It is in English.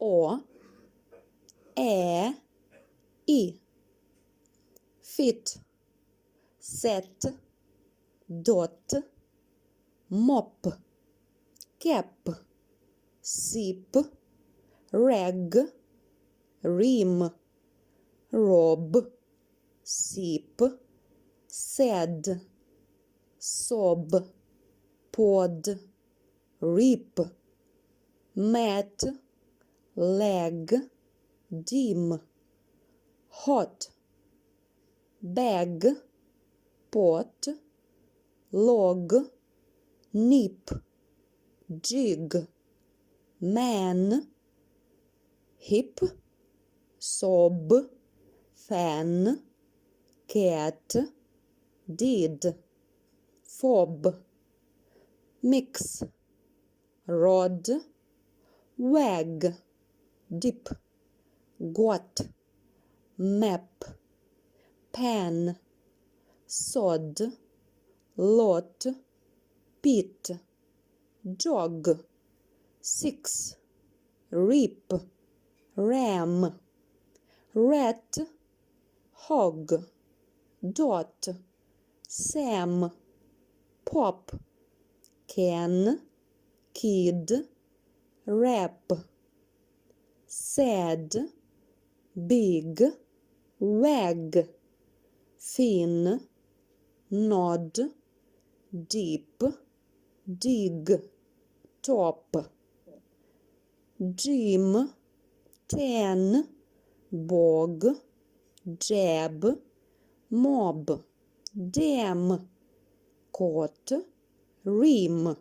O, Ä, I. Fit, set, dot, mop, cap, sip, rag, rim, rob, sip, sad, sob, pod, rip, mat, leg, dim, hot, bag, pot, log, nip, jig, man, hip, sob, fan, cat, did, fob, mix, rod, wag, dip, got, map, pan, sod, lot, pit, jog, six, rip, ram, rat, hog, dot, sam, pop, can, kid, rap, sad, big, wag, fin, nod, deep, dig, top, gym, tan, bog, jab, mob, dam, coat, rim.